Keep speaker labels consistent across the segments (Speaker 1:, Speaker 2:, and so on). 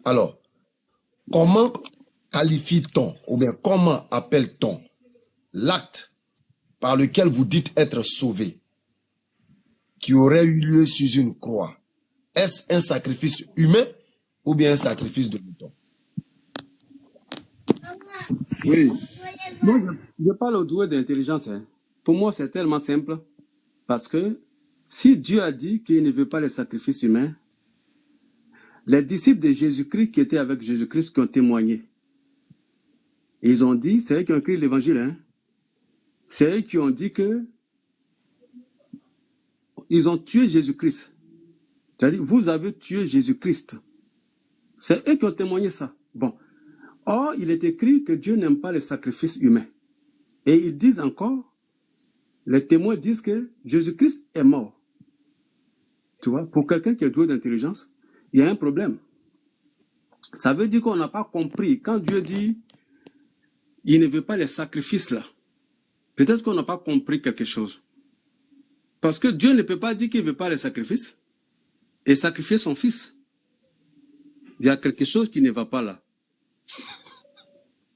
Speaker 1: Alors, comment qualifie-t-on, ou bien comment appelle-t-on l'acte par lequel vous dites être sauvé, qui aurait eu lieu sur une croix? Est-ce un sacrifice humain ou bien un sacrifice de mouton?
Speaker 2: Oui. Moi, je parle au doué d'intelligence. Hein. Pour moi, c'est tellement simple. Parce que si Dieu a dit qu'il ne veut pas les sacrifices humains, les disciples de Jésus-Christ qui étaient avec Jésus-Christ qui ont témoigné, ils ont dit, c'est eux qui ont écrit l'évangile, hein? C'est eux qui ont dit que ils ont tué Jésus-Christ. C'est-à-dire, vous avez tué Jésus-Christ. C'est eux qui ont témoigné ça. Bon. Or, il est écrit que Dieu n'aime pas les sacrifices humains. Et ils disent encore, les témoins disent que Jésus-Christ est mort. Tu vois, pour quelqu'un qui est doué d'intelligence, il y a un problème. Ça veut dire qu'on n'a pas compris. Quand Dieu dit, il ne veut pas les sacrifices là, peut-être qu'on n'a pas compris quelque chose. Parce que Dieu ne peut pas dire qu'il ne veut pas les sacrifices et sacrifier son fils. Il y a quelque chose qui ne va pas là.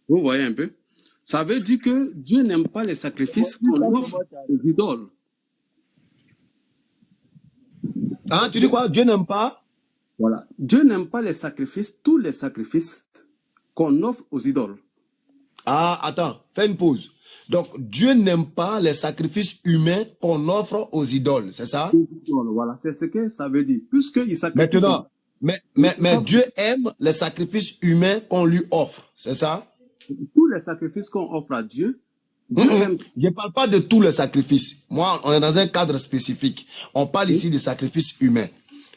Speaker 2: Vous voyez un peu? Ça veut dire que Dieu n'aime pas les sacrifices qu'on offre aux idoles.
Speaker 1: Ah, tu dis quoi? Dieu n'aime pas?
Speaker 2: Voilà. Dieu n'aime pas les sacrifices, tous les sacrifices qu'on offre aux idoles.
Speaker 1: Ah, attends, fais une pause. Donc, Dieu n'aime pas les sacrifices humains qu'on offre aux idoles, c'est ça?
Speaker 2: Voilà, c'est ce que ça veut dire. Puisqu'il sacrifie.
Speaker 1: Maintenant, mais Dieu aime les sacrifices humains qu'on lui offre, c'est ça?
Speaker 2: Tous les sacrifices qu'on offre à Dieu, Dieu aime.
Speaker 1: Je ne parle pas de tous les sacrifices. Moi, on est dans un cadre spécifique. On parle ici des sacrifices humains.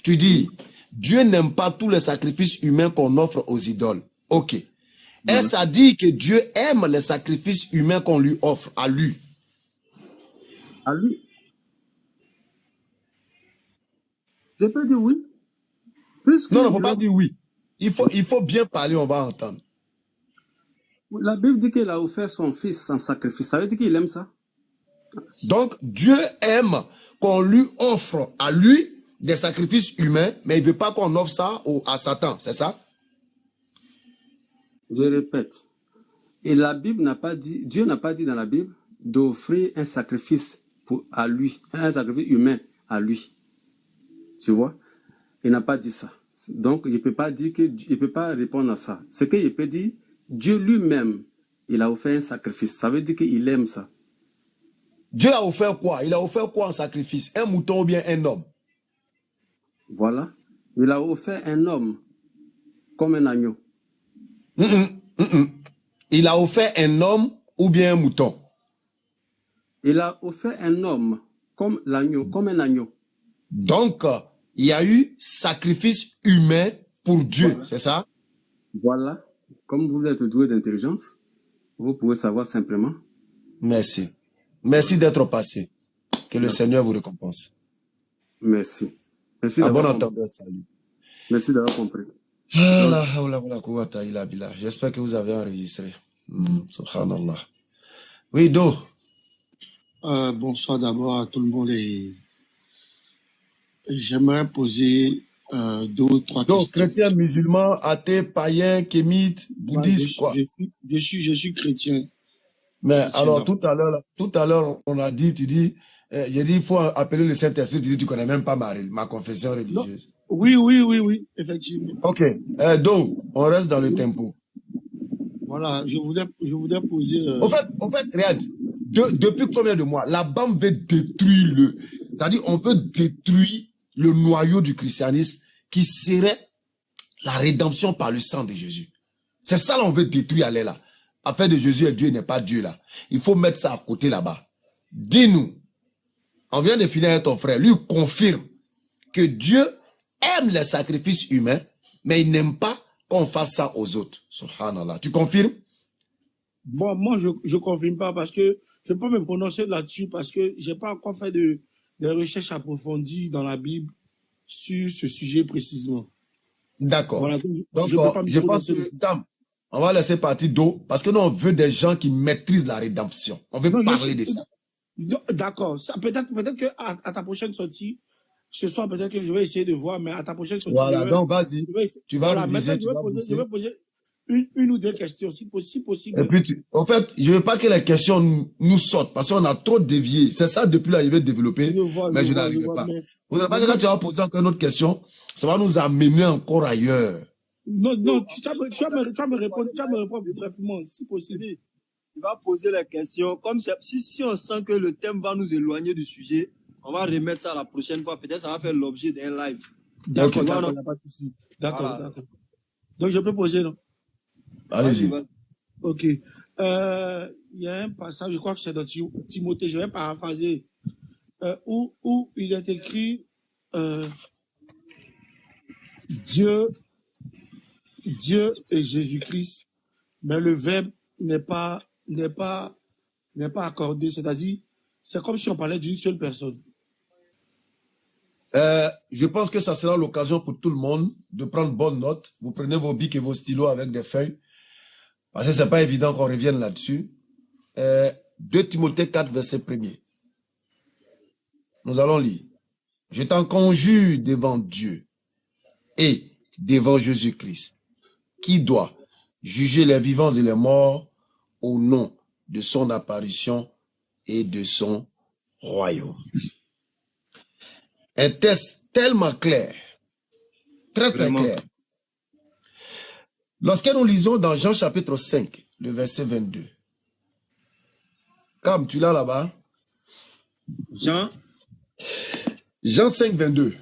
Speaker 1: Tu dis, Dieu n'aime pas tous les sacrifices humains qu'on offre aux idoles. Ok. Est-ce à dire que Dieu aime les sacrifices humains qu'on lui offre à lui?
Speaker 2: À lui. Je peux dire oui.
Speaker 1: Non, il ne faut pas dire oui. Il faut bien parler, on va entendre.
Speaker 2: La Bible dit qu'il a offert son fils en sacrifice. Ça veut dire qu'il aime ça.
Speaker 1: Donc, Dieu aime qu'on lui offre à lui des sacrifices humains, mais il ne veut pas qu'on offre ça à Satan, c'est ça?
Speaker 2: Je répète. Et la Bible n'a pas dit, Dieu n'a pas dit dans la Bible d'offrir un sacrifice à lui, un sacrifice humain à lui. Tu vois? Il n'a pas dit ça. Donc, il ne peut pas dire il peut pas répondre à ça. Ce qu'il peut dire, Dieu lui-même, il a offert un sacrifice. Ça veut dire qu'il aime ça.
Speaker 1: Dieu a offert quoi? Il a offert quoi en sacrifice? Un mouton ou bien un homme?
Speaker 2: Voilà. Il a offert un homme comme un agneau.
Speaker 1: Il a offert un homme ou bien un mouton?
Speaker 2: Il a offert un homme comme l'agneau, comme un agneau.
Speaker 1: Donc, il y a eu sacrifice humain pour Dieu, voilà. C'est ça?
Speaker 2: Voilà. Comme vous êtes doué d'intelligence, vous pouvez savoir simplement.
Speaker 1: Merci. Merci d'être passé. Que le Seigneur vous récompense.
Speaker 2: Merci. Merci
Speaker 1: à bon entendeur, salut.
Speaker 2: Merci d'avoir compris.
Speaker 1: J'espère que vous avez enregistré. Subhanallah. Oui, Do.
Speaker 3: Bonsoir d'abord à tout le monde et j'aimerais poser 2 ou 3 questions.
Speaker 1: Donc, chrétien, musulman, athée, païen, kémite, bouddhiste, quoi.
Speaker 3: Je suis chrétien.
Speaker 1: Mais alors, tout à l'heure, on a dit, tu dis, j'ai dit, il faut appeler le Saint-Esprit, tu dis, tu connais même pas ma confession religieuse.
Speaker 3: Oui, effectivement.
Speaker 1: Ok, donc, on reste dans le tempo.
Speaker 3: Voilà, je voudrais poser...
Speaker 1: Au fait, regarde, depuis combien de mois, la BAM veut détruire c'est-à-dire, on veut détruire le noyau du christianisme qui serait la rédemption par le sang de Jésus. C'est ça là, on veut détruire, aller là. Afin de Jésus et Dieu n'est pas Dieu là. Il faut mettre ça à côté là-bas. Dis-nous, on vient de finir avec ton frère, lui confirme que Dieu aime les sacrifices humains, mais il n'aime pas qu'on fasse ça aux autres. Subhanallah. Tu confirmes?
Speaker 3: Bon, moi, je ne confirme pas parce que je ne peux pas me prononcer là-dessus parce que je n'ai pas encore fait des recherches approfondies dans la Bible sur ce sujet précisément.
Speaker 1: D'accord. Voilà, donc, je pense que, on va laisser partir d'eau parce que nous, on veut des gens qui maîtrisent la rédemption. On veut parler de ça.
Speaker 3: D'accord. Peut-être qu'à ta prochaine sortie, ce soir, peut-être que je vais essayer de voir, mais à ta prochaine sortie,
Speaker 1: Voilà, donc vas-y. Tu vas
Speaker 3: voilà,
Speaker 1: réviser,
Speaker 3: maintenant,
Speaker 1: tu vas
Speaker 3: je
Speaker 1: bosser.
Speaker 3: vais poser une ou deux questions, si possible.
Speaker 1: Et puis, en fait, je veux pas que les questions nous sortent parce qu'on a trop dévié. C'est ça, depuis là, il veut développer, mais je n'arrive pas. Vous ne savez pas que quand tu vas poser encore une autre question, ça va nous amener encore ailleurs.
Speaker 3: Non, tu vas me répondre brièvement, si possible.
Speaker 4: Il va poser la question. Comme si on sent que le thème va nous éloigner du sujet, on va remettre ça la prochaine fois. Peut-être ça va faire l'objet d'un live.
Speaker 3: D'accord, d'accord, il n'y a pas de souci. D'accord,
Speaker 4: Voilà.
Speaker 3: d'accord. Donc, je peux poser, non?
Speaker 1: Allez-y.
Speaker 3: Ok. Il y a un passage, je crois que c'est dans Timothée, je vais paraphraser, où il est écrit Dieu et Jésus-Christ, mais le verbe n'est pas accordé, c'est-à-dire, c'est comme si on parlait d'une seule personne.
Speaker 1: Je pense que ça sera l'occasion pour tout le monde de prendre bonne note. Vous prenez vos bics et vos stylos avec des feuilles, parce que c'est pas évident qu'on revienne là-dessus. 2 Timothée 4, verset 1er. Nous allons lire. Je t'en conjure devant Dieu et devant Jésus-Christ, qui doit juger les vivants et les morts au nom de son apparition et de son royaume. Un texte tellement clair, très
Speaker 4: Vraiment.
Speaker 1: clair. Lorsque nous lisons dans Jean chapitre 5, le verset 22. Cam, tu l'as là-bas?
Speaker 4: Jean
Speaker 1: Jean 5, 22.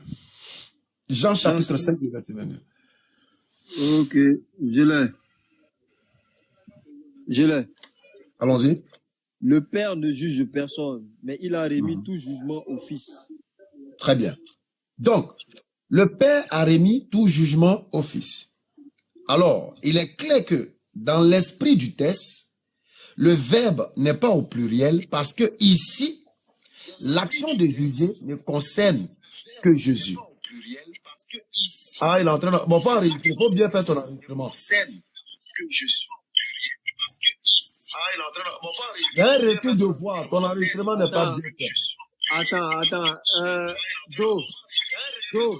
Speaker 1: Jean chapitre 5, le verset 22.
Speaker 4: Ok, je l'ai.
Speaker 1: Allons-y.
Speaker 4: Le Père ne juge personne, mais il a remis tout jugement au Fils.
Speaker 1: Très bien. Donc, le Père a remis tout jugement au Fils. Alors, il est clair que dans l'esprit du texte, le verbe n'est pas au pluriel parce que ici, l'action de juger ne concerne que Jésus. Ah, il est en train de... Bon, pas enregistrer, il faut bien faire ton enregistrement. Il y a un recul de voix, ton enregistrement n'est pas bien fait.
Speaker 4: Attends. Do.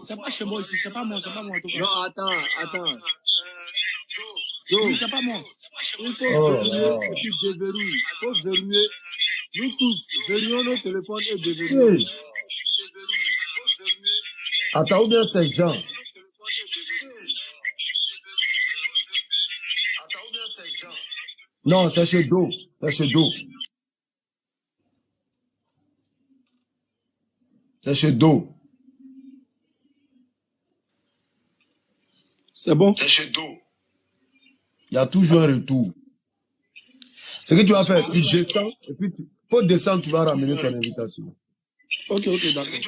Speaker 3: C'est pas chez moi ici, c'est pas moi en tout cas.
Speaker 4: Non, attends.
Speaker 3: Oui, c'est pas moi.
Speaker 4: Il faut
Speaker 1: Oh là
Speaker 4: verrouiller
Speaker 1: là.
Speaker 4: et puis déverrouiller. Il faut verrouiller. Nous tous, verrouillons nos téléphones et déverrouillons.
Speaker 1: Hey. Attends, ou bien c'est Jean. Non, c'est chez Do. C'est chez Do. C'est chez Do.
Speaker 3: C'est bon?
Speaker 1: Il y a toujours un retour. Ce que tu vas faire, tu descends, et puis pour descendre, tu vas ramener ton invitation.
Speaker 3: Ok, d'accord.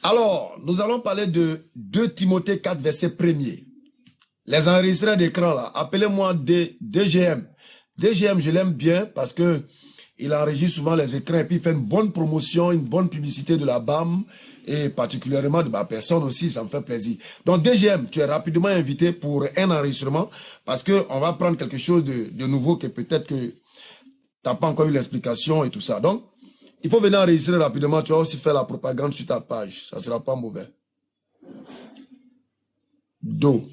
Speaker 1: Alors, nous allons parler de 2 Timothée 4, verset 1er. Les enregistreurs d'écran, là, appelez-moi DGM. DGM, je l'aime bien parce que il enregistre souvent les écrans et puis il fait une bonne promotion, une bonne publicité de la BAM et particulièrement de ma personne aussi, ça me fait plaisir. Donc DGM, tu es rapidement invité pour un enregistrement parce qu'on va prendre quelque chose de nouveau que peut-être que tu n'as pas encore eu l'explication et tout ça. Donc, il faut venir enregistrer rapidement, tu vas aussi faire la propagande sur ta page, ça ne sera pas mauvais. Do.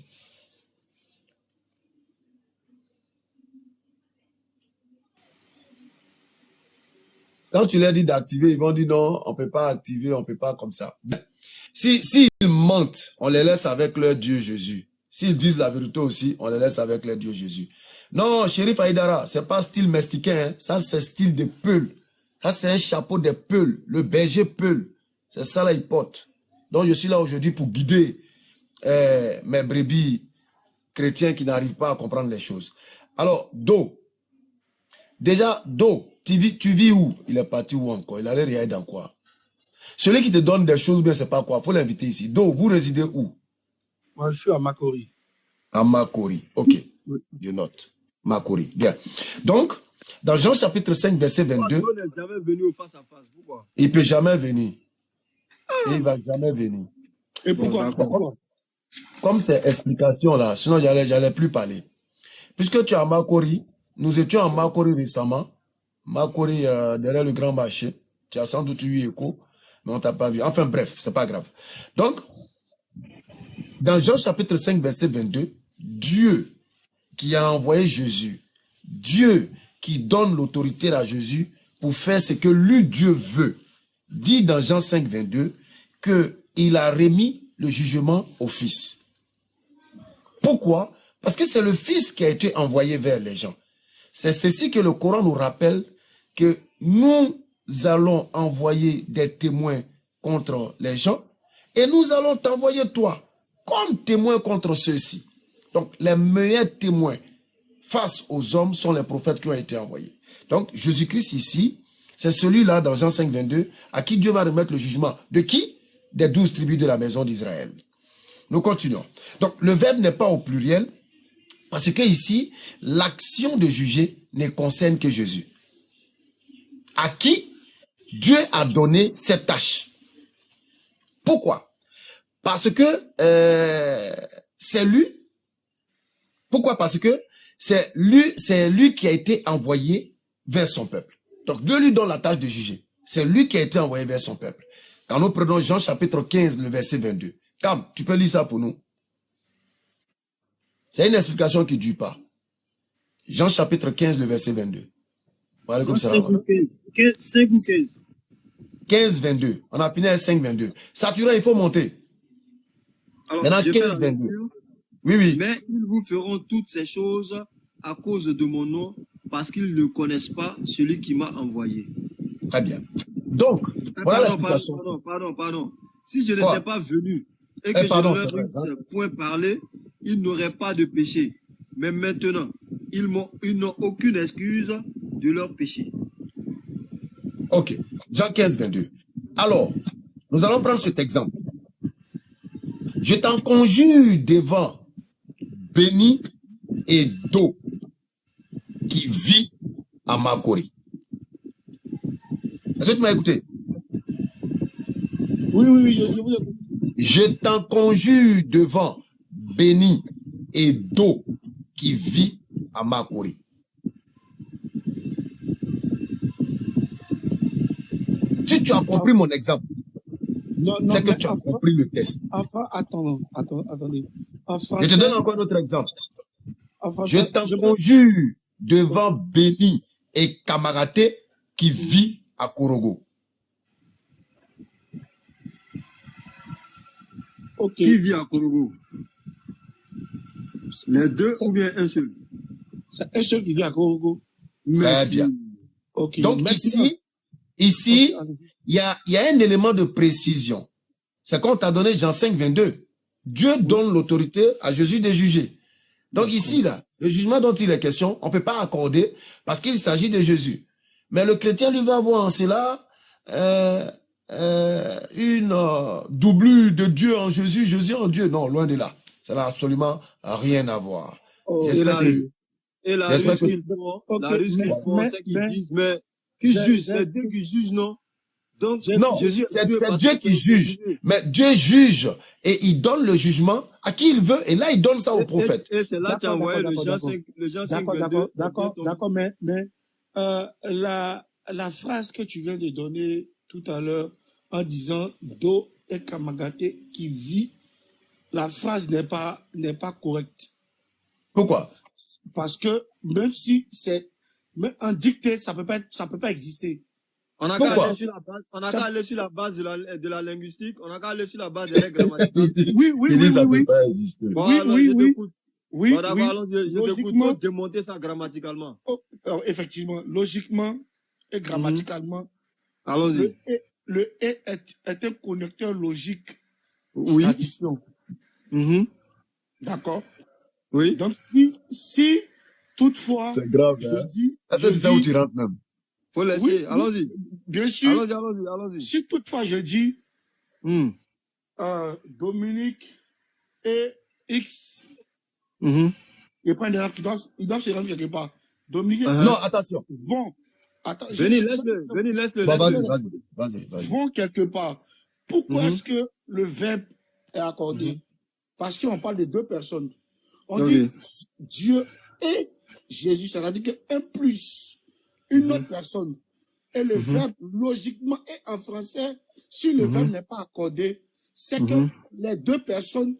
Speaker 1: Quand tu leur dis d'activer, ils vont dire non, on ne peut pas activer, on ne peut pas comme ça. S'ils mentent, on les laisse avec leur Dieu Jésus. S'ils disent la vérité aussi, on les laisse avec leur Dieu Jésus. Non, Chérif Aïdara, ce n'est pas style mexicain, hein. Ça c'est style de Peul. Ça c'est un chapeau de Peul, le berger Peul. C'est ça là, il porte. Donc je suis là aujourd'hui pour guider mes brebis chrétiens qui n'arrivent pas à comprendre les choses. Alors, Do. Déjà, Do. Tu vis où? Il est parti où encore? Il allait rien dans quoi? Celui qui te donne des choses, bien, c'est pas quoi? Il faut l'inviter ici. Donc, vous résidez où?
Speaker 3: Moi, je suis à Makori.
Speaker 1: À Makori. Ok.
Speaker 3: Oui.
Speaker 1: Je note. Makori. Bien. Donc, dans Jean chapitre 5, verset 22,
Speaker 4: On n'est jamais venu au face à face. Pourquoi?
Speaker 1: il ne peut jamais venir. Et il ne va jamais venir.
Speaker 3: Et pourquoi?
Speaker 1: Comme c'est explication là, sinon j'allais plus parler. Puisque tu es à Makori, nous étions à Makori récemment. Makori, derrière le grand marché. Tu as sans doute eu écho. mais on t'a pas vu. Enfin bref, c'est pas grave. Donc, dans Jean chapitre 5, verset 22, Dieu qui a envoyé Jésus, Dieu qui donne l'autorité à Jésus pour faire ce que lui, Dieu veut, dit dans Jean 5, 22, qu'il a remis le jugement au Fils. Pourquoi? Parce que c'est le Fils qui a été envoyé vers les gens. C'est ceci que le Coran nous rappelle, que nous allons envoyer des témoins contre les gens et nous allons t'envoyer toi comme témoin contre ceux-ci. Donc, les meilleurs témoins face aux hommes sont les prophètes qui ont été envoyés. Donc, Jésus-Christ ici, c'est celui-là dans Jean 5, 22, à qui Dieu va remettre le jugement. De qui? Des 12 tribus de la maison d'Israël. Nous continuons. Donc, le verbe n'est pas au pluriel, parce que ici, l'action de juger ne concerne que Jésus. À qui Dieu a donné cette tâche. Pourquoi? Parce que c'est lui. Pourquoi? Parce que c'est lui qui a été envoyé vers son peuple. Donc Dieu lui donne la tâche de juger. C'est lui qui a été envoyé vers son peuple. Quand nous prenons Jean chapitre 15, le verset 22. Cam, tu peux lire ça pour nous? C'est une explication qui ne dure pas. Jean chapitre 15, le verset 22. Voilà, comme ça.
Speaker 4: 5 ou 15.
Speaker 1: 15, 22. On a fini à 5, 22. Saturé, il faut monter.
Speaker 4: Alors,
Speaker 1: maintenant,
Speaker 4: je fais la
Speaker 1: 15, 22.
Speaker 4: lecture.
Speaker 1: Oui, oui.
Speaker 4: Mais ils vous feront toutes ces choses à cause de mon nom, parce qu'ils ne connaissent pas celui qui m'a envoyé.
Speaker 1: Très bien. Donc, voilà l'explication.
Speaker 4: Pardon. Si je n'étais pas venu et que je leur eusse point parlé, ils n'auraient pas de péché. Mais maintenant, ils n'ont aucune excuse de leur péché.
Speaker 1: Ok. Jean 15, 22. Alors, nous allons prendre cet exemple. Je t'en conjure devant béni et d'eau qui vit à Makori. Est-ce que tu m'as écouté?
Speaker 3: Oui.
Speaker 1: Je t'en conjure devant béni et d'eau qui vit à Makori. Si tu as compris mon exemple, c'est que tu as compris le test.
Speaker 3: Enfin, attendez. Enfin,
Speaker 1: je te donne encore un autre exemple.
Speaker 3: Enfin,
Speaker 1: je t'en conjure devant Béni et Kamaraté qui vit à Korogo.
Speaker 3: Okay.
Speaker 4: Qui vit à Korogo? Les deux ou bien un seul?
Speaker 3: C'est un seul qui vit à Korogo.
Speaker 1: Très bien.
Speaker 3: Okay.
Speaker 1: Donc ici, il y a un élément de précision. C'est quand on t'a donné Jean 5, 22. Dieu donne l'autorité à Jésus de juger. Donc ici, là, le jugement dont il est question, on ne peut pas accorder parce qu'il s'agit de Jésus. Mais le chrétien, lui, va avoir en cela une doublure de Dieu en Jésus, Jésus en Dieu. Non, loin de là. Ça n'a absolument rien à voir.
Speaker 4: Et la ruse qu'ils font, c'est qu'ils disent, mais qui juge? C'est Dieu qui juge, non? Donc,
Speaker 1: non, c'est Dieu qui juge. Mais Dieu juge et il donne le jugement à qui il veut. Et là, il donne ça au prophète.
Speaker 4: Et c'est là que tu as envoyé le Jean 5, 22.
Speaker 3: D'accord, mais la phrase que tu viens de donner tout à l'heure en disant Do et Kamagaté qui vit, la phrase n'est pas correcte.
Speaker 1: Pourquoi?
Speaker 3: Parce que même si c'est un dicté, ça peut pas exister.
Speaker 4: On a qu'à aller sur la base de la linguistique, on a qu'à aller sur la base des règles grammaticales.
Speaker 3: Oui.
Speaker 1: Pas exister.
Speaker 3: Oui.
Speaker 4: Je t'écoute démonter ça grammaticalement.
Speaker 3: Effectivement, logiquement et grammaticalement.
Speaker 4: Allons-y.
Speaker 3: Le et est un connecteur logique
Speaker 4: d'addition.
Speaker 3: D'accord?
Speaker 4: Oui.
Speaker 3: Donc, si toutefois,
Speaker 1: c'est grave,
Speaker 3: je dis...
Speaker 1: C'est ça où tu rentres même.
Speaker 4: Faut laisser, allons-y.
Speaker 3: Bien sûr.
Speaker 4: Allons-y.
Speaker 3: Si toutefois je dis Dominique et X, et pas ils doivent se rendre quelque part. Dominique et
Speaker 1: non, attention.
Speaker 3: Vont.
Speaker 4: Venez, laisse-le.
Speaker 1: Vas-y.
Speaker 3: Vont quelque part. Pourquoi est-ce que le verbe est accordé? Parce qu'on parle de deux personnes. On dit Dieu et Jésus, c'est-à-dire qu'un plus une autre personne. Et le verbe, logiquement, et en français, si le verbe n'est pas accordé, c'est que les deux personnes,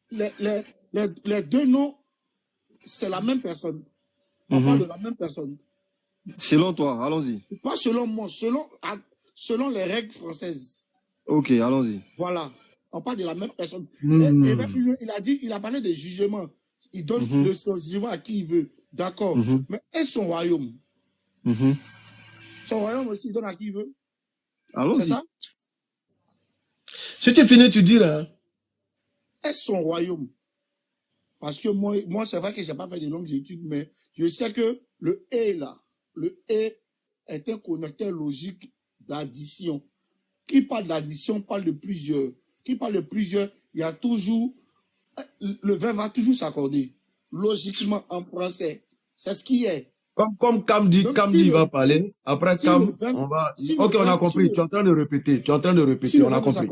Speaker 3: les deux noms, c'est la même personne. On parle de la même personne.
Speaker 4: Selon toi, allons-y.
Speaker 3: Pas selon moi, selon les règles françaises.
Speaker 4: Ok, allons-y.
Speaker 3: Voilà. On parle de la même personne. Et même, il a parlé de jugement. Il donne son jugement à qui il veut. D'accord. Mais et son royaume? Son royaume aussi, il donne à qui il veut.
Speaker 4: Allons-y.
Speaker 3: C'est ça?
Speaker 1: Si tu finis, tu diras. Hein?
Speaker 3: Et son royaume? Parce que moi c'est vrai que je n'ai pas fait de longues études, mais je sais que le « et » là, le « et » est un connecteur logique d'addition. Qui parle d'addition parle de plusieurs. Qui parle de plusieurs, il y a toujours, le verbe va toujours s'accorder. Logiquement, en français. C'est ce qui est.
Speaker 1: Comme Cam dit, va parler. Après Cam, on va... Ok, on a compris. Tu es en train de répéter. On a compris.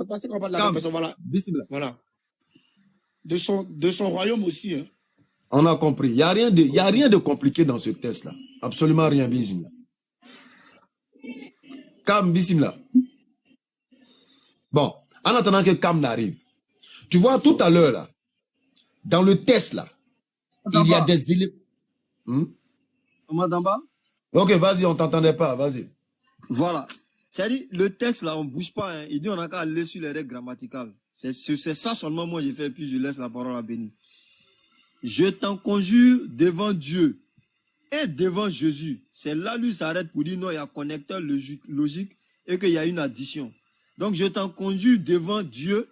Speaker 3: Voilà. De son royaume aussi. Hein.
Speaker 1: On a compris. Il n'y a rien de compliqué dans ce test-là. Absolument rien, Bismillah. Cam, Bismillah. Bon, en attendant que Cam n'arrive. Tu vois, tout à l'heure, là, dans le test, là, il y a des éléments... Ok, vas-y, on t'entendait pas, vas-y.
Speaker 4: Voilà. C'est-à-dire, le texte, là, on ne bouge pas. Hein. Il dit on n'a qu'à aller sur les règles grammaticales. C'est ça seulement, moi, j'ai fait, puis je laisse la parole à Béni. Je t'en conjure devant Dieu et devant Jésus. C'est là, lui, s'arrête pour dire non, il y a connecteur logique et qu'il y a une addition. Donc, je t'en conjure devant Dieu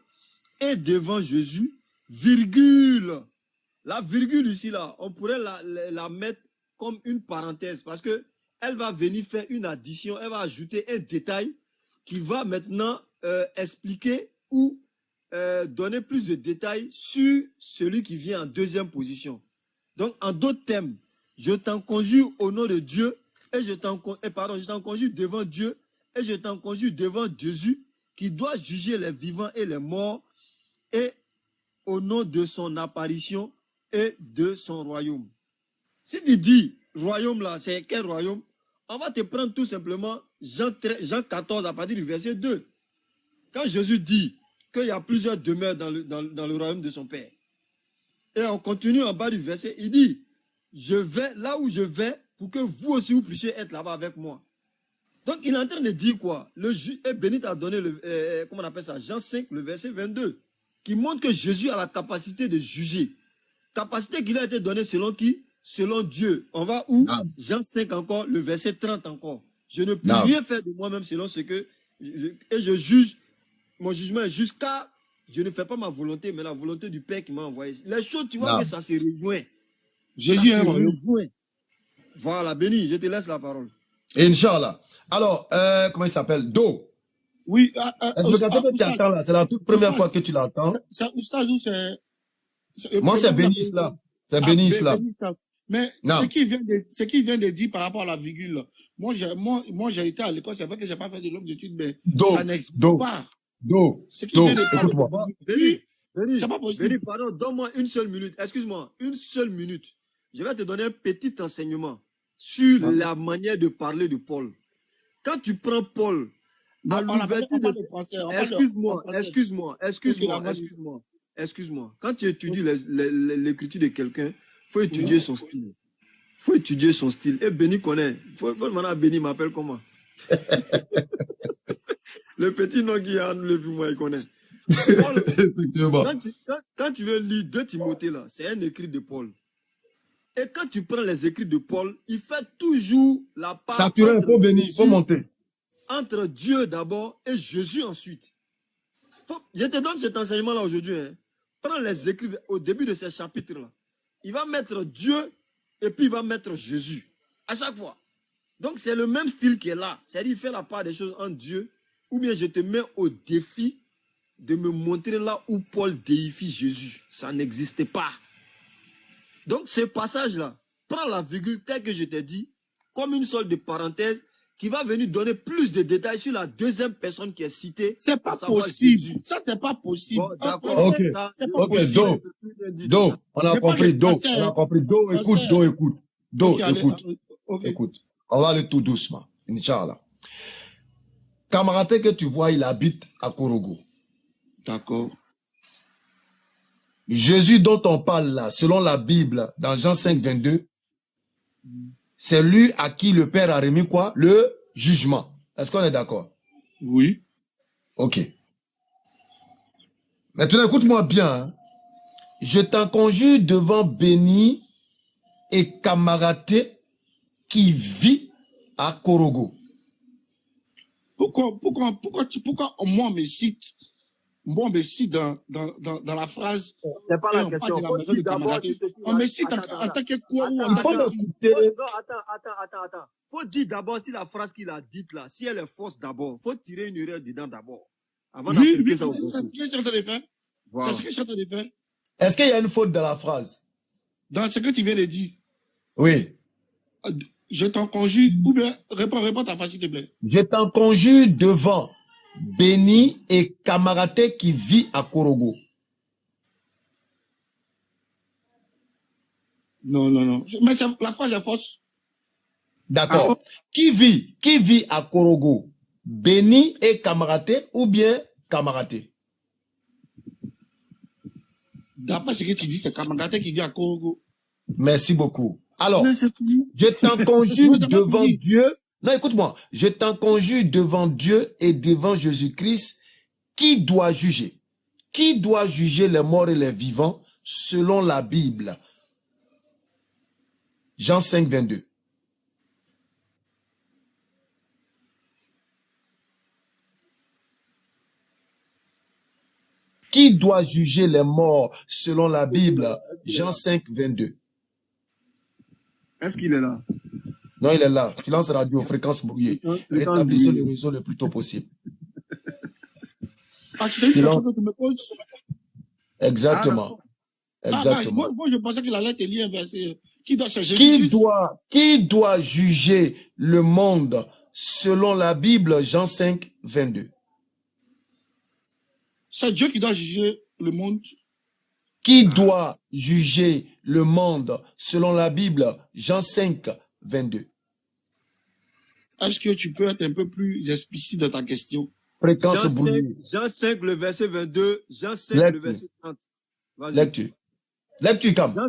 Speaker 4: et devant Jésus, virgule. La virgule ici, là, on pourrait la mettre comme une parenthèse parce que elle va venir faire une addition, elle va ajouter un détail qui va maintenant expliquer ou donner plus de détails sur celui qui vient en deuxième position. Donc, en d'autres termes, je t'en conjure au nom de Dieu et je t'en conjure devant Dieu et je t'en conjure devant Jésus qui doit juger les vivants et les morts et au nom de son apparition et de son royaume. Si tu dis royaume là, c'est quel royaume? On va te prendre tout simplement Jean 14 à partir du verset 2. Quand Jésus dit qu'il y a plusieurs demeures dans le royaume de son Père. Et on continue en bas du verset, il dit, je vais là où je vais pour que vous aussi vous puissiez être là-bas avec moi. Donc il est en train de dire quoi? Et Béni a donné, comment on appelle ça, Jean 5, le verset 22, qui montre que Jésus a la capacité de juger. Capacité qui lui a été donnée selon qui? Selon Dieu. On va où? Jean 5 encore, le verset 30 encore. Je ne peux rien faire de moi-même selon ce que... Et je juge, mon jugement est jusqu'à... Je ne fais pas ma volonté, mais la volonté du Père qui m'a envoyé. Les choses, tu vois que ça se rejoint.
Speaker 3: Jésus
Speaker 4: ça se rejoint. Voilà, Béni, je te laisse la parole.
Speaker 1: Inch'Allah. Alors, comment il s'appelle? Do.
Speaker 3: Oui.
Speaker 1: Est-ce que tu attends là? C'est la toute première fois que tu l'entends.
Speaker 3: C'est Oustaz ou c'est...
Speaker 1: Moi, c'est Béni Islam. C'est Béni Islam.
Speaker 3: Mais ce qu'il vient de dire par rapport à la virgule, moi j'ai été à l'école, c'est vrai que je n'ai pas fait de longues études, mais ça n'existe pas.
Speaker 1: Écoute-moi.
Speaker 4: Béni,
Speaker 3: c'est pas possible.
Speaker 4: Béni, pardon, donne-moi une seule minute. Excuse-moi, une seule minute. Je vais te donner un petit enseignement sur la manière de parler de Paul. Quand tu prends Paul, à l'ouverture de... Excuse-moi. Quand tu étudies l'écriture de quelqu'un, il faut étudier son style. Et Béni connaît. Faut demander à Béni m'appelle comment? Le petit nom qui a le plus moi, il connaît. Paul, quand tu veux lire 2 Timothée, là, c'est un écrit de Paul. Et quand tu prends les écrits de Paul, il fait toujours la part...
Speaker 1: Saturé, il faut venir, il faut monter.
Speaker 4: Entre Dieu d'abord et Jésus ensuite. Je te donne cet enseignement-là aujourd'hui. Hein. Prends les écrits au début de ces chapitres-là. Il va mettre Dieu et puis il va mettre Jésus. À chaque fois. Donc c'est le même style qui est là. C'est-à-dire il fait la part des choses en Dieu. Ou bien je te mets au défi de me montrer là où Paul déifie Jésus. Ça n'existait pas. Donc ce passage-là, prends la virgule telle que je t'ai dit, comme une sorte de parenthèse qui va venir donner plus de détails sur la deuxième personne qui est citée.
Speaker 3: C'est pas possible. Ça, c'est pas possible.
Speaker 4: Bon, d'accord.
Speaker 1: Ok, Do, on a compris. Do, écoute. Écoute. On va aller tout doucement, Inch'Allah. Kamaraté que tu vois, il habite à Korogo.
Speaker 3: D'accord.
Speaker 1: Jésus dont on parle là, selon la Bible, dans Jean 5, 22, c'est lui à qui le Père a remis quoi? Le jugement. Est-ce qu'on est d'accord?
Speaker 3: Oui.
Speaker 1: Ok. Maintenant, écoute-moi bien. Hein. Je t'en conjure devant Béni et Kamaraté qui vit à Korogo.
Speaker 3: Pourquoi moi on me cite dans la phrase
Speaker 4: C'est pas
Speaker 3: et
Speaker 4: la
Speaker 3: on
Speaker 4: question.
Speaker 3: parle de la
Speaker 4: Faut
Speaker 3: maison de
Speaker 4: dire d'abord
Speaker 3: Kamaraté.
Speaker 4: si c'est qui
Speaker 3: On
Speaker 4: va-
Speaker 3: me cite en tant que quoi ou en
Speaker 1: Il
Speaker 3: tant
Speaker 1: faut
Speaker 3: que qui?
Speaker 1: l'écouter.
Speaker 4: Non, attends. Faut dire d'abord si la phrase qu'il a dite là, si elle est fausse d'abord. Faut tirer une erreur dedans d'abord. Avant
Speaker 3: Oui,
Speaker 4: d'appliquer ça au
Speaker 3: c'est ce
Speaker 4: dossier.
Speaker 3: que je suis en train de faire.
Speaker 4: Voilà.
Speaker 3: C'est ce que je suis en train de faire.
Speaker 1: Est-ce qu'il y a une faute dans la phrase?
Speaker 3: Dans ce que tu viens de dire,
Speaker 1: Oui.
Speaker 3: je t'en conjure, ou bien réponds ta phrase s'il te plaît.
Speaker 1: Je t'en conjure devant Béni et Kamaraté qui vit à Korogo.
Speaker 3: Non. Mais la phrase est fausse.
Speaker 1: D'accord. Qui vit à Korogo? Béni et Kamaraté ou bien Kamaraté?
Speaker 3: D'après ce que tu dis, c'est Kamaraté qui vit à Korogo.
Speaker 1: Merci beaucoup. Alors,
Speaker 2: Mais c'est fini.
Speaker 1: je t'en conjure
Speaker 3: Non, t'as pas
Speaker 1: devant
Speaker 3: fini.
Speaker 1: Dieu. Non, écoute-moi. Je t'en conjure devant Dieu et devant Jésus-Christ qui doit juger. Qui doit juger les morts et les vivants selon la Bible? Jean 5, 22. Qui doit juger les morts selon la Bible? Jean 5, 22.
Speaker 4: Est-ce qu'il est là?
Speaker 1: Non, il est là. Silence radio, fréquence brouillée. Rétablissez le réseau le plus tôt possible.
Speaker 3: Ah, c'est une
Speaker 1: Silence.
Speaker 3: question que tu me poses.
Speaker 1: Exactement. Exactement.
Speaker 3: Moi, je pensais qu'il allait te lire un verset. Qui doit chercher
Speaker 1: Qui doit juger le monde selon la Bible? Jean 5, 22.
Speaker 3: C'est Dieu qui doit juger le monde.
Speaker 1: Qui doit juger le monde selon la Bible? Jean 5, 22.
Speaker 3: Est-ce que tu peux être un peu plus explicite dans ta question?
Speaker 1: Fréquence brouillée.
Speaker 4: Jean 5, le verset 22. Jean 5, le verset 30. Vas-y.
Speaker 1: Lecture. Lecture, Cam.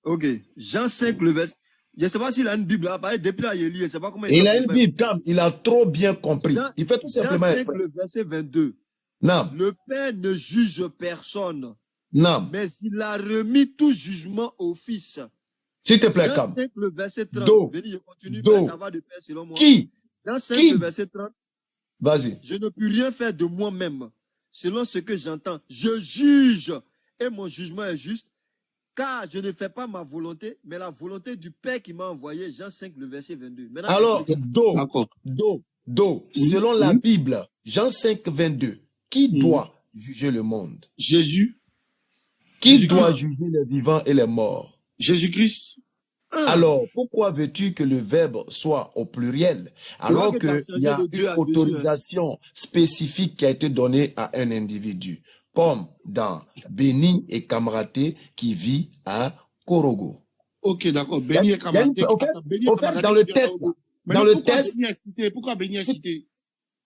Speaker 4: Ok. Jean 5, le verset. Je ne sais pas s'il a une Bible là. Depuis là, il lit. Je sais pas comment
Speaker 1: Il a une Bible, Cam. Il a trop bien compris. Il fait tout simplement
Speaker 4: Jean 5,
Speaker 1: exprès.
Speaker 4: le verset 22.
Speaker 1: Non.
Speaker 4: Le Père ne juge personne,
Speaker 1: Non.
Speaker 4: mais il a remis tout jugement au Fils.
Speaker 1: S'il te plaît,
Speaker 4: Jean
Speaker 1: Cam.
Speaker 4: 5, le verset 30.
Speaker 1: Do.
Speaker 4: Venez, je continue.
Speaker 1: Do.
Speaker 4: Ça va de pair selon moi.
Speaker 1: Qui?
Speaker 4: Jean 5,
Speaker 1: Qui?
Speaker 4: le verset 30.
Speaker 1: Vas-y.
Speaker 4: Je ne puis rien faire de moi-même. Selon ce que j'entends, je juge. Et mon jugement est juste. Car je ne fais pas ma volonté, mais la volonté du Père qui m'a envoyé. Jean 5, le verset 22. Maintenant,
Speaker 1: Alors,
Speaker 3: D'accord.
Speaker 1: Selon la Bible, Jean 5, 22, qui doit juger le monde?
Speaker 3: Jésus.
Speaker 1: Qui doit juger les vivants et les morts?
Speaker 3: Jésus-Christ.
Speaker 1: Alors, pourquoi veux-tu que le verbe soit au pluriel alors qu'il y a une autorisation spécifique qui a été donnée à un individu, comme dans Béni et Kamaraté qui vit à Korogo?
Speaker 3: Ok, d'accord. Béni et Kamaraté.
Speaker 1: Au fait, dans le test,
Speaker 3: Pourquoi Béni est cité?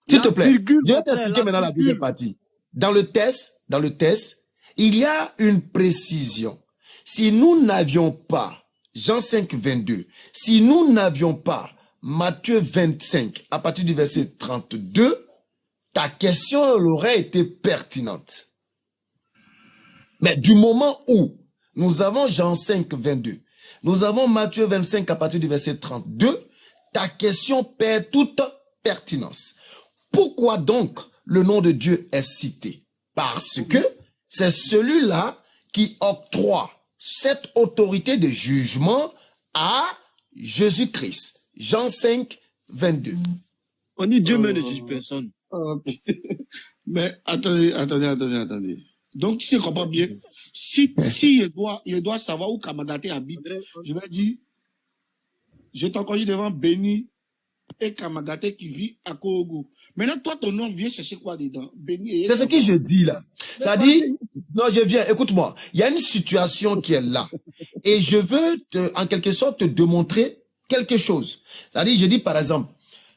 Speaker 1: S'il te plaît, je vais t'expliquer maintenant la deuxième partie. Dans le test, il y a une précision. Si nous n'avions pas Jean 5, 22, si nous n'avions pas Matthieu 25, à partir du verset 32, ta question elle aurait été pertinente. Mais du moment où nous avons Jean 5, 22, nous avons Matthieu 25 à partir du verset 32, ta question perd toute pertinence. Pourquoi donc le nom de Dieu est cité? Parce que c'est celui-là qui octroie cette autorité de jugement à Jésus-Christ. Jean 5, 22.
Speaker 4: On dit Dieu même ne juge personne.
Speaker 3: Mais attendez. Donc, si je comprends bien, si il doit savoir où Kamaraté habite, je vais dire, je t'en conjure devant Béni et Kamaraté qui vit à Korogo. Maintenant, toi, ton nom vient chercher quoi dedans? Béni et
Speaker 1: c'est ce que je dis là. Ça dit, non, je viens, écoute-moi. Il y a une situation qui est là. Et je veux, en quelque sorte, te démontrer quelque chose. C'est-à-dire, je dis par exemple,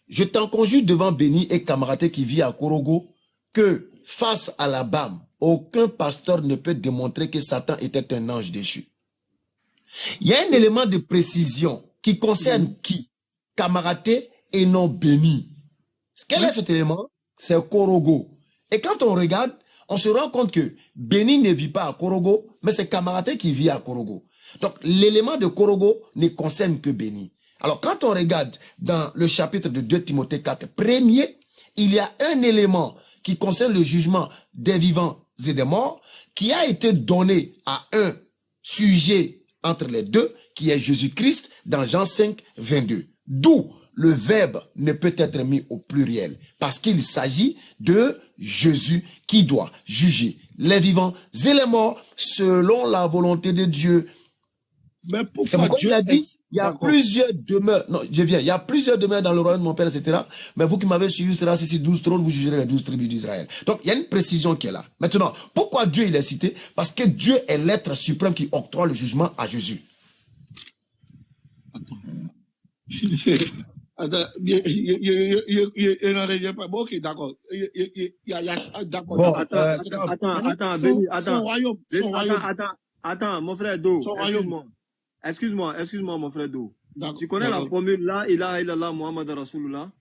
Speaker 1: je t'en conjure devant Béni et Kamaraté qui vit à Korogo que face à la BAM, aucun pasteur ne peut démontrer que Satan était un ange déchu. Il y a un élément de précision qui concerne qui? Kamaraté et non Béni. Quel est cet élément? C'est Korogo. Et quand on regarde, on se rend compte que Béni ne vit pas à Korogo, mais c'est Kamaraté qui vit à Korogo. Donc l'élément de Korogo ne concerne que Béni. Alors quand on regarde dans le chapitre de 2 Timothée 4, premier, il y a un élément qui concerne le jugement des vivants et des morts, qui a été donné à un sujet entre les deux, qui est Jésus-Christ, dans Jean 5, 22. D'où le verbe ne peut être mis au pluriel, parce qu'il s'agit de Jésus qui doit juger les vivants et les morts selon la volonté de Dieu.
Speaker 3: Mais
Speaker 1: C'est pourquoi Dieu a dit, il y a plusieurs demeures. Non, je viens. Il y a plusieurs demeures dans le royaume de mon Père, etc. Mais vous qui m'avez suivi, sera ici 12 trônes, vous jugerez les 12 tribus d'Israël. Donc, il y a une précision qui est là. Maintenant, pourquoi Dieu il est cité? Parce que Dieu est l'être suprême qui octroie le jugement à Jésus.
Speaker 3: Attends, il n'en revient pas. Bon, ok, d'accord. D'accord.
Speaker 4: Attends, Béni,
Speaker 3: Son royaume.
Speaker 4: Attends, mon frère Do, excuse-moi, mon frère Do. Tu connais la formule là, ilaha illallah, Muhammad Rasulullah?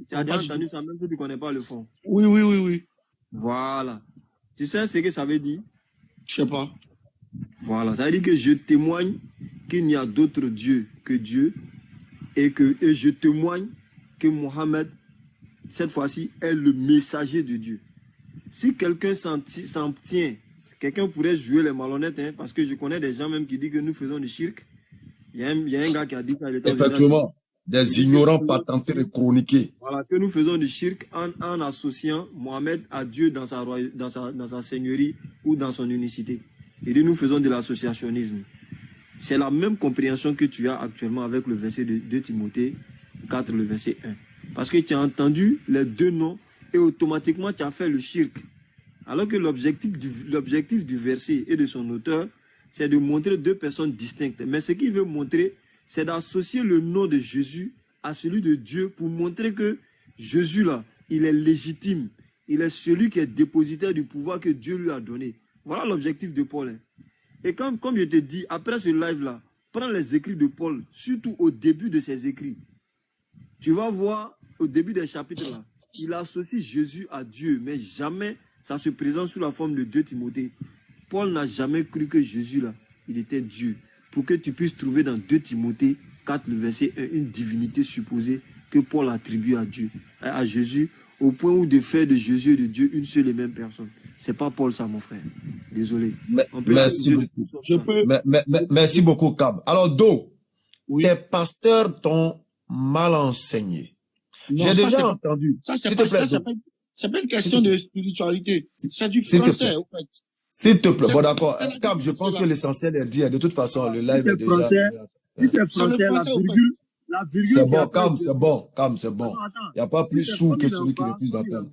Speaker 4: Tu as déjà entendu ça, même si tu ne connais pas le fond.
Speaker 3: Oui.
Speaker 4: Voilà. Tu sais ce que ça veut dire?
Speaker 3: Je sais pas.
Speaker 4: Voilà, ça veut dire que je témoigne qu'il n'y a d'autre Dieu que Dieu et je témoigne que Mohammed, cette fois-ci, est le messager de Dieu. Si quelqu'un s'en tient, quelqu'un pourrait jouer les malhonnêtes, hein, parce que je connais des gens même qui disent que nous faisons du shirk. Il y a un gars qui a dit ça.
Speaker 1: Effectivement, des ignorants patentés et chroniqués.
Speaker 4: Voilà, que nous faisons du shirk en associant Mohammed à Dieu dans sa seigneurie ou dans son unicité. Et nous faisons de l'associationnisme. C'est la même compréhension que tu as actuellement avec le verset de 2 Timothée 4, le verset 1. Parce que tu as entendu les deux noms et automatiquement tu as fait le shirk. Alors que l'objectif du verset et de son auteur, c'est de montrer deux personnes distinctes. Mais ce qu'il veut montrer, c'est d'associer le nom de Jésus à celui de Dieu pour montrer que Jésus, là, il est légitime. Il est celui qui est dépositaire du pouvoir que Dieu lui a donné. Voilà l'objectif de Paul. Hein. Et comme je te dis, après ce live-là, prends les écrits de Paul, surtout au début de ses écrits. Tu vas voir, au début des chapitres, là, il associe Jésus à Dieu, mais jamais ça se présente sous la forme de 2 Timothée. Paul n'a jamais cru que Jésus, là, il était Dieu. Pour que tu puisses trouver dans 2 Timothée 4, le verset 1, une divinité supposée que Paul attribue à Dieu, à Jésus, au point où de faire de Jésus et de Dieu une seule et même personne. C'est pas Paul ça, mon frère. Désolé.
Speaker 1: Merci beaucoup, Cam. Alors, Do, tes pasteurs t'ont mal enseigné. J'ai déjà entendu.
Speaker 3: Ça, c'est pas une question de spiritualité. C'est du français, en fait.
Speaker 1: S'il te plaît. Bon, d'accord. Cam, je pense que l'essentiel est dit. De toute façon, le live est déjà...
Speaker 4: Si c'est français, la virgule...
Speaker 1: C'est bon, Cam, c'est bon. Il n'y a pas plus sourd que celui qui refuse d'entendre.